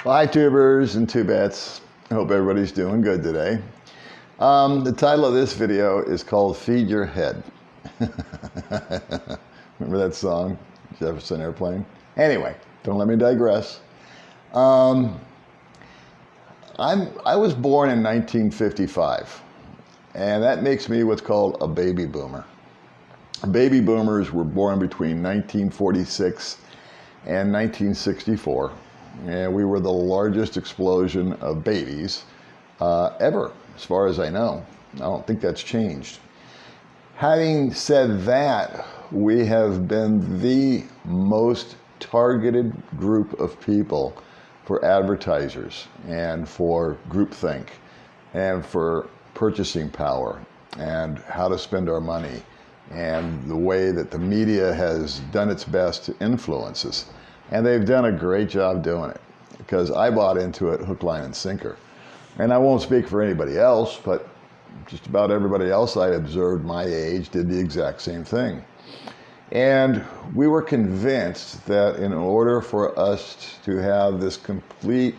Hi tubers and tubettes. I hope everybody's doing good today. The title of this video is called Feed Your Head. Remember that song, Jefferson Airplane? Anyway, don't let me digress. I was born in 1955, and that makes me what's called a baby boomer. Baby boomers were born between 1946 and 1964. And we were the largest explosion of babies ever, as far as I know. I don't think that's changed. Having said that, we have been the most targeted group of people for advertisers and for groupthink and for purchasing power and how to spend our money and the way that the media has done its best to influence us. And they've done a great job doing it because I bought into it hook, line, and sinker. And I won't speak for anybody else, but just about everybody else I observed my age did the exact same thing. And we were convinced that in order for us to have this complete,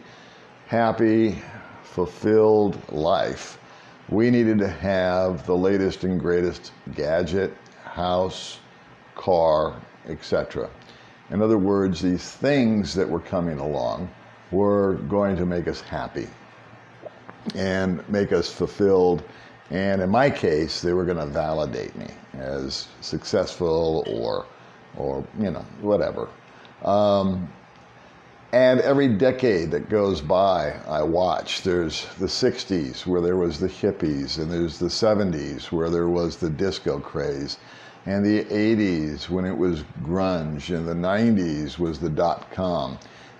happy, fulfilled life, we needed to have the latest and greatest gadget, house, car, etc. In other words, these things that were coming along were going to make us happy and make us fulfilled. And in my case, they were going to validate me as successful or you know, whatever. And every decade that goes by, I watch. There's the 60s where there was the hippies, and there's the 70s where there was the disco craze, and the 80s when it was grunge, and the 90s was the .com,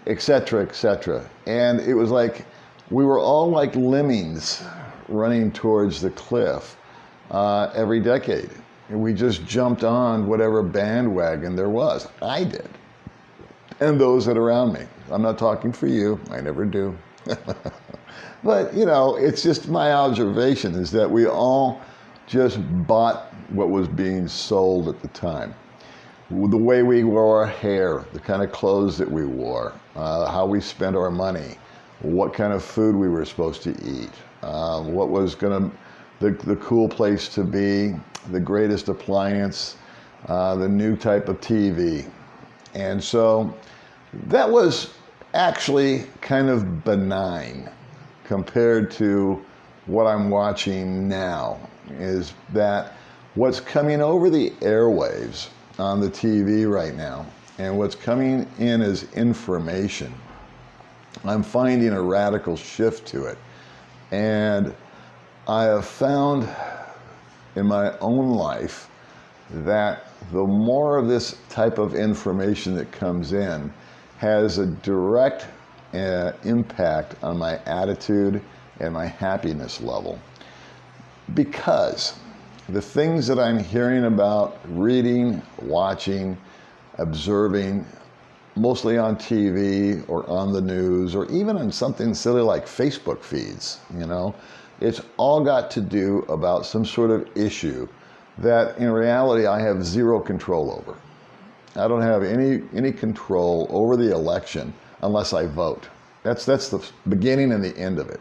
etc., etc. And it was like we were all like lemmings running towards the cliff every decade. And we just jumped on whatever bandwagon there was. I did. And those that are around me. I'm not talking for you. I never do. But, you know, it's just my observation is that we all just bought what was being sold at the time. The way we wore our hair, the kind of clothes that we wore, how we spent our money, what kind of food we were supposed to eat, what was going to, the cool place to be, the greatest appliance, the new type of TV. And so that was actually kind of benign compared to what I'm watching now, is that what's coming over the airwaves on the TV right now and what's coming in as information, I'm finding a radical shift to it. And I have found in my own life that the more of this type of information that comes in has a direct impact on my attitude and my happiness level. Because the things that I'm hearing about, reading, watching, observing, mostly on TV or on the news or even on something silly like Facebook feeds, you know, it's all got to do about some sort of issue that in reality I have zero control over. I don't have any control over the election unless I vote. That's the beginning and the end of it.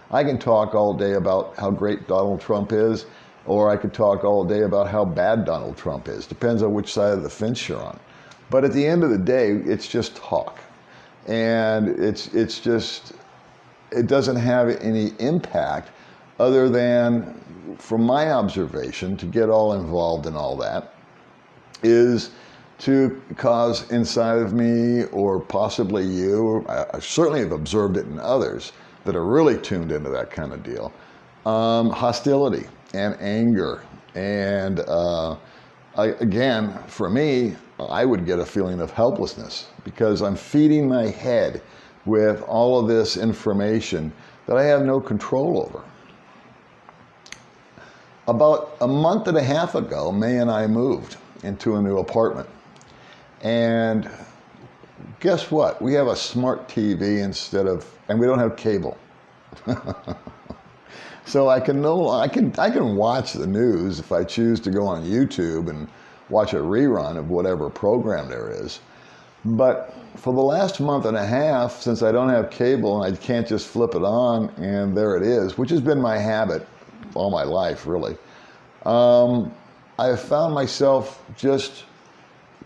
I can talk all day about how great Donald Trump is, or I could talk all day about how bad Donald Trump is. Depends on which side of the fence you're on. But at the end of the day, it's just talk. And it's just, it doesn't have any impact other than, from my observation, to get all involved in all that, is to cause inside of me, or possibly you, I certainly have observed it in others that are really tuned into that kind of deal, hostility and anger. And again, for me, I would get a feeling of helplessness because I'm feeding my head with all of this information that I have no control over. About a month and a half ago, May and I moved into a new apartment. And guess what? We have a smart TV instead of, and we don't have cable. So I can watch the news if I choose to go on YouTube and watch a rerun of whatever program there is. But for the last month and a half, since I don't have cable and I can't just flip it on and there it is, which has been my habit all my life, really, I have found myself just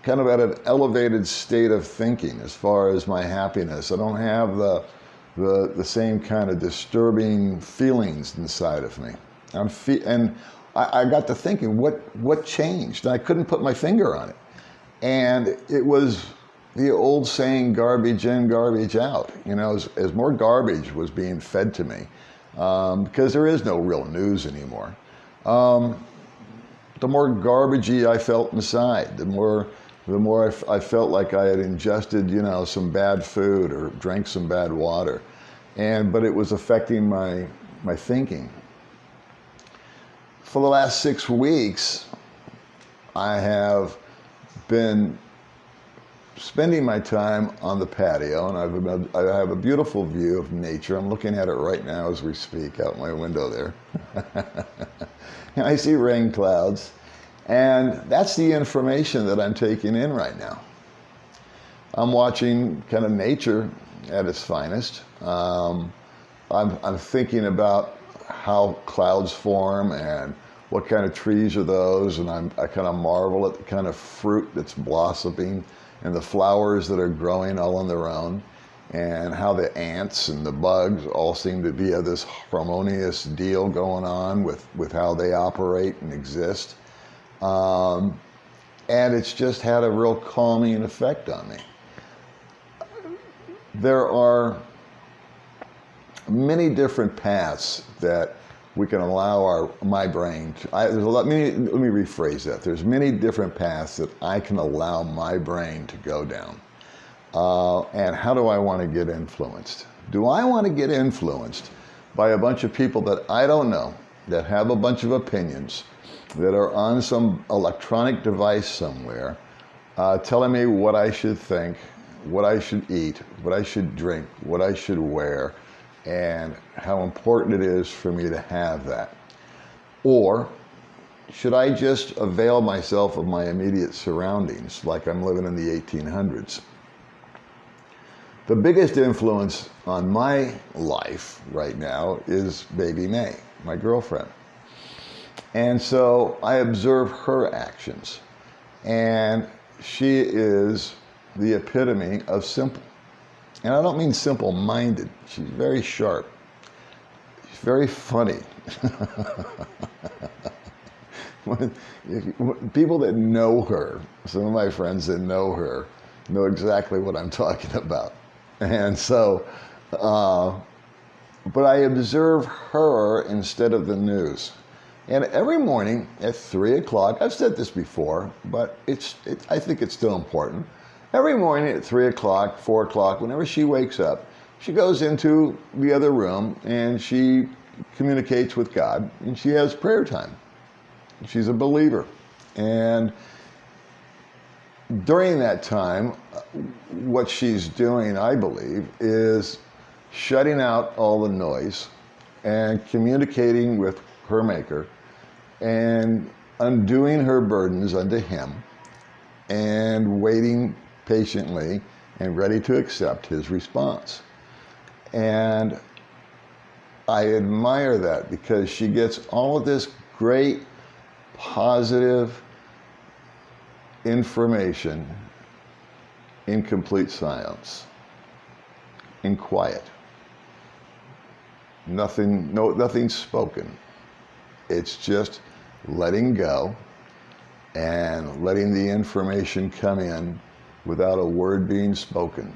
kind of at an elevated state of thinking as far as my happiness. I don't have the same kind of disturbing feelings inside of me. And I got to thinking, what changed? And I couldn't put my finger on it. And it was the old saying, garbage in, garbage out. You know, as more garbage was being fed to me, because there is no real news anymore, the more garbagey I felt inside, the more I felt like I had ingested, you know, some bad food or drank some bad water. But it was affecting my thinking. For the last 6 weeks, I have been spending my time on the patio, and I have a beautiful view of nature. I'm looking at it right now as we speak out my window there. And I see rain clouds, and that's the information that I'm taking in right now. I'm watching kind of nature at its finest. I'm thinking about how clouds form and what kind of trees are those, and I kind of marvel at the kind of fruit that's blossoming and the flowers that are growing all on their own, and how the ants and the bugs all seem to be this harmonious deal going on with how they operate and exist. And it's just had a real calming effect on me. There are many different paths that we can allow my brain to, let me rephrase that. There's many different paths that I can allow my brain to go down. And how do I want to get influenced? Do I want to get influenced by a bunch of people that I don't know, that have a bunch of opinions, that are on some electronic device somewhere, telling me what I should think, what I should eat, what I should drink, what I should wear, and how important it is for me to have that? Or should I just avail myself of my immediate surroundings like I'm living in the 1800s? The biggest influence on my life right now is Baby May, my girlfriend. And so I observe her actions, and she is the epitome of simple. And I don't mean simple-minded. She's very sharp. She's very funny. People that know her, some of my friends that know her, know exactly what I'm talking about. And so, but I observe her instead of the news. And every morning at 3 o'clock, I've said this before, but I think it's still important. Every morning at 3 o'clock, 4 o'clock, whenever she wakes up, she goes into the other room and she communicates with God, and she has prayer time. She's a believer. And during that time, what she's doing, I believe, is shutting out all the noise and communicating with her Maker and undoing her burdens unto Him and waiting patiently and ready to accept His response. And I admire that because she gets all of this great positive information in complete silence, in quiet. Nothing's spoken. It's just letting go and letting the information come in without a word being spoken,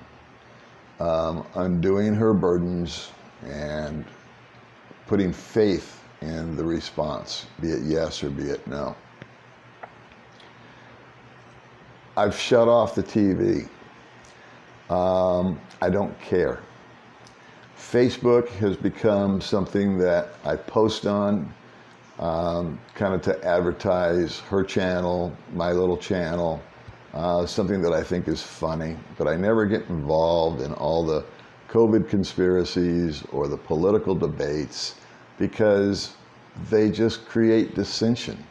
undoing her burdens and putting faith in the response, be it yes or be it no. I've shut off the TV. I don't care. Facebook has become something that I post on, kind of to advertise her channel, my little channel, something that I think is funny, but I never get involved in all the COVID conspiracies or the political debates because they just create dissension.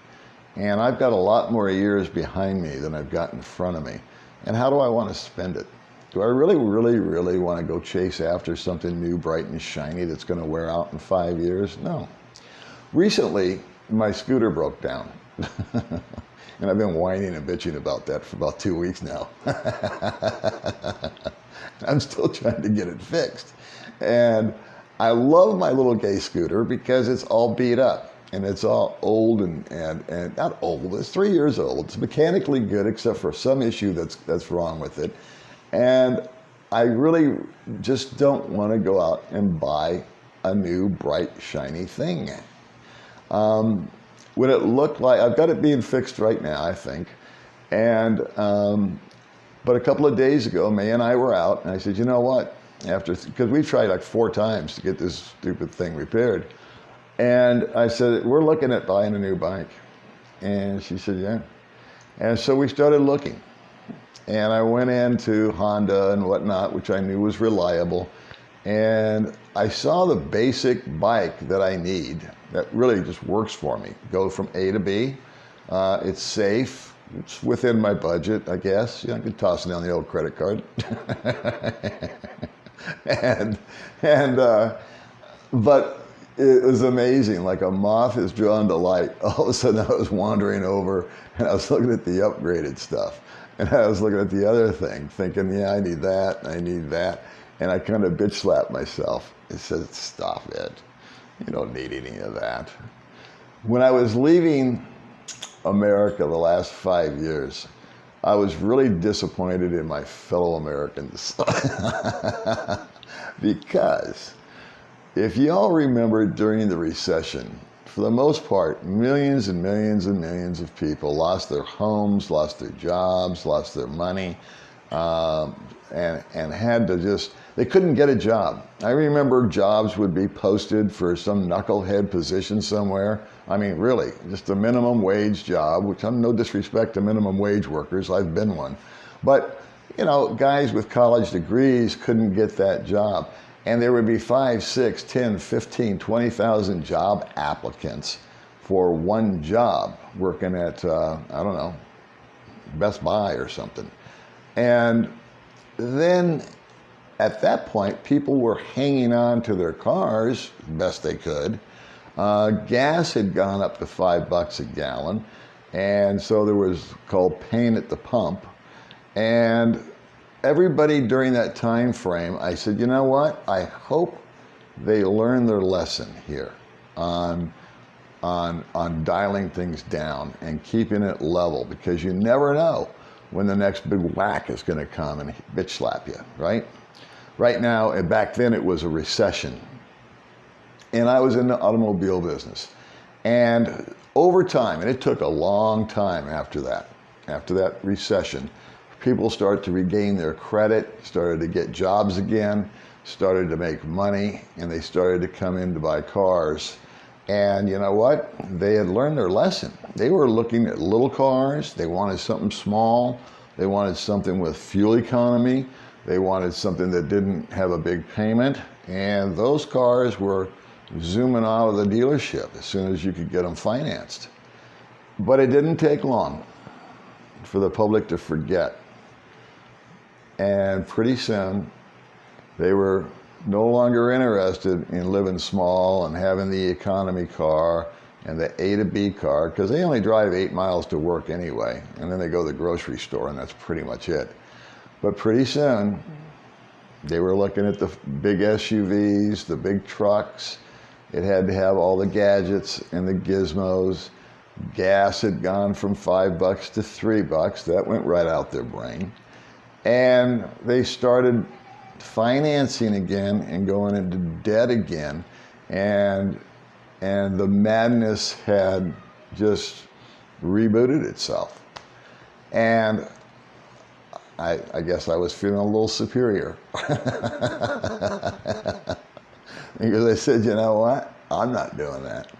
And I've got a lot more years behind me than I've got in front of me. And how do I want to spend it? Do I really, really, really want to go chase after something new, bright and shiny that's going to wear out in 5 years? No. Recently, my scooter broke down. And I've been whining and bitching about that for about 2 weeks now. I'm still trying to get it fixed. And I love my little gay scooter because it's all beat up and it's all old and not old, it's 3 years old. It's mechanically good except for some issue that's wrong with it. And I really just don't want to go out and buy a new bright shiny thing. When it looked like, I've got it being fixed right now, I think. And, but a couple of days ago, May and I were out and I said, you know what? Because we tried like 4 times to get this stupid thing repaired. And I said, we're looking at buying a new bike. And she said, yeah. And so we started looking. And I went into Honda and whatnot, which I knew was reliable. And I saw the basic bike that I need that really just works for me. Go from A to B. It's safe. It's within my budget, I guess. I could toss it down the old credit card. But it was amazing. Like a moth is drawn to light. All of a sudden I was wandering over and I was looking at the upgraded stuff. And I was looking at the other thing, thinking, yeah, I need that, I need that. And I kind of bitch slapped myself. It said, stop it. You don't need any of that. When I was leaving America the last 5 years, I was really disappointed in my fellow Americans. Because if you all remember during the recession, for the most part, millions and millions and millions of people lost their homes, lost their jobs, lost their money, and had to just, they couldn't get a job. I remember jobs would be posted for some knucklehead position somewhere. I mean, really, just a minimum wage job, which I'm no disrespect to minimum wage workers, I've been one. But, you know, guys with college degrees couldn't get that job. And there would be 5, 6, 10, 15, 20,000 job applicants for one job working at, I don't know, Best Buy or something. And then at that point, people were hanging on to their cars best they could. Gas had gone up to $5 a gallon. And so there was called pain at the pump. And everybody during that time frame, I said, you know what? I hope they learn their lesson here on dialing things down and keeping it level, because you never know when the next big whack is going to come and bitch slap you, right? Right now, and back then it was a recession. And I was in the automobile business. And over time, and it took a long time after that recession, people started to regain their credit, started to get jobs again, started to make money, and they started to come in to buy cars. And you know what? They had learned their lesson. They were looking at little cars. They wanted something small. They wanted something with fuel economy. They wanted something that didn't have a big payment. And those cars were zooming out of the dealership as soon as you could get them financed. But it didn't take long for the public to forget. And pretty soon, they were no longer interested in living small and having the economy car and the A to B car, because they only drive 8 miles to work anyway. And then they go to the grocery store, and that's pretty much it. But pretty soon, they were looking at the big SUVs, the big trucks. It had to have all the gadgets and the gizmos. Gas had gone from $5 to $3. That went right out their brain. And they started financing again and going into debt again. And the madness had just rebooted itself. And I guess I was feeling a little superior. Because I said, you know what? I'm not doing that.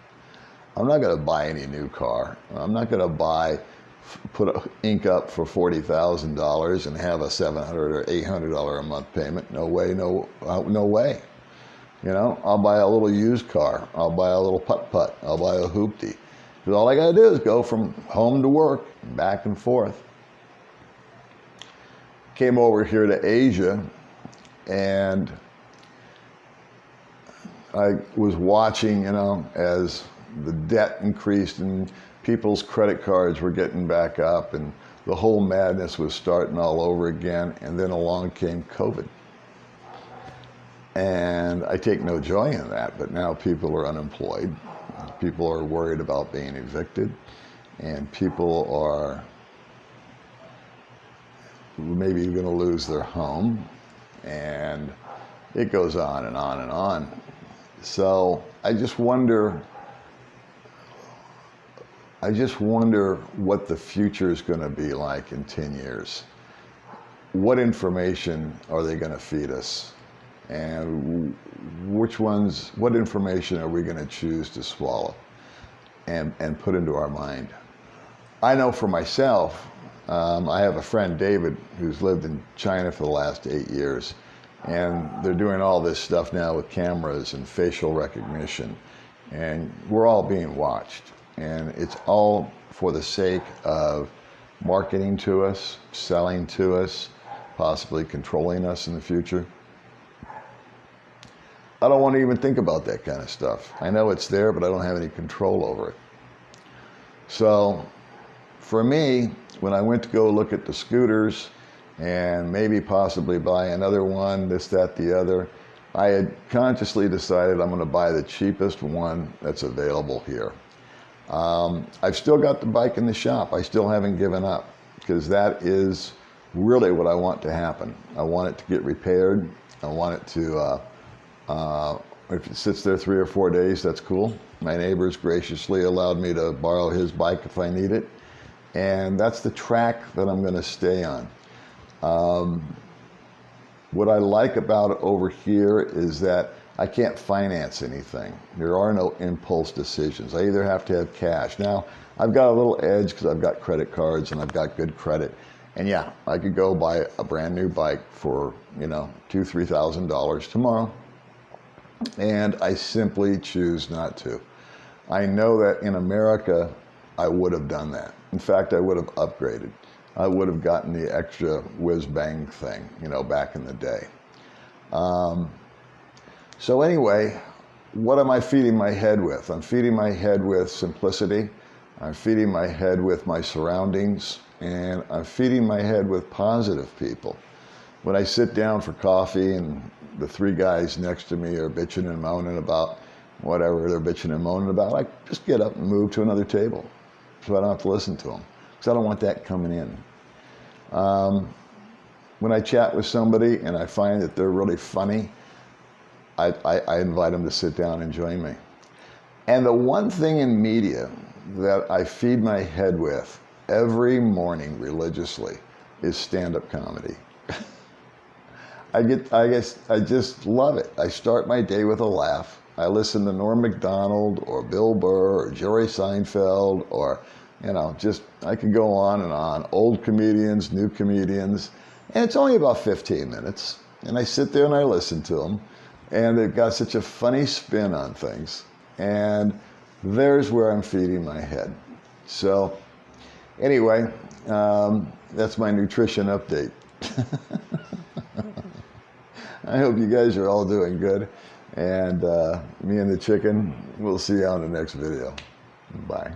I'm not going to buy any new car. I'm not going to put ink up for $40,000 and have a $700 or $800 a month payment. No way, no way. You know, I'll buy a little used car. I'll buy a little putt-putt. I'll buy a hoopty. Because all I got to do is go from home to work, back and forth. came over here to Asia, and I was watching, you know, as the debt increased and people's credit cards were getting back up and the whole madness was starting all over again. And then along came COVID. And I take no joy in that, but now people are unemployed. People are worried about being evicted, and people are maybe going to lose their home, and it goes on and on and on. So I just wonder what the future is going to be like in 10 years. What information are they going to feed us? And what information are we going to choose to swallow and put into our mind? I know for myself, I have a friend, David, who's lived in China for the last 8 years. And they're doing all this stuff now with cameras and facial recognition. And we're all being watched. And it's all for the sake of marketing to us, selling to us, possibly controlling us in the future. I don't want to even think about that kind of stuff. I know it's there, but I don't have any control over it. So for me, when I went to go look at the scooters and maybe possibly buy another one, this, that, the other, I had consciously decided I'm going to buy the cheapest one that's available here. I've still got the bike in the shop. I still haven't given up, because that is really what I want to happen. I want it to get repaired. I want it to, if it sits there 3 or 4 days, that's cool. My neighbors graciously allowed me to borrow his bike if I need it. And that's the track that I'm going to stay on. What I like about it over here is that I can't finance anything. There are no impulse decisions. I either have to have cash. Now, I've got a little edge because I've got credit cards and I've got good credit. And yeah, I could go buy a brand new bike for, you know, $2,000, $3,000 tomorrow. And I simply choose not to. I know that in America, I would have done that. In fact, I would have upgraded. I would have gotten the extra whiz-bang thing, you know, back in the day. So anyway, what am I feeding my head with? I'm feeding my head with simplicity. I'm feeding my head with my surroundings. And I'm feeding my head with positive people. When I sit down for coffee and the 3 guys next to me are bitching and moaning about whatever they're bitching and moaning about, I just get up and move to another table so I don't have to listen to them, because I don't want that coming in. When I chat with somebody and I find that they're really funny, I invite them to sit down and join me. And the one thing in media that I feed my head with every morning religiously is stand-up comedy. I just love it. I start my day with a laugh. I listen to Norm Macdonald or Bill Burr or Jerry Seinfeld, or, you know, just, I could go on and on. Old comedians, new comedians. And it's only about 15 minutes. And I sit there and I listen to them. And they've got such a funny spin on things. And there's where I'm feeding my head. So anyway, that's my nutrition update. I hope you guys are all doing good. And me and the chicken, we'll see you on the next video. Bye.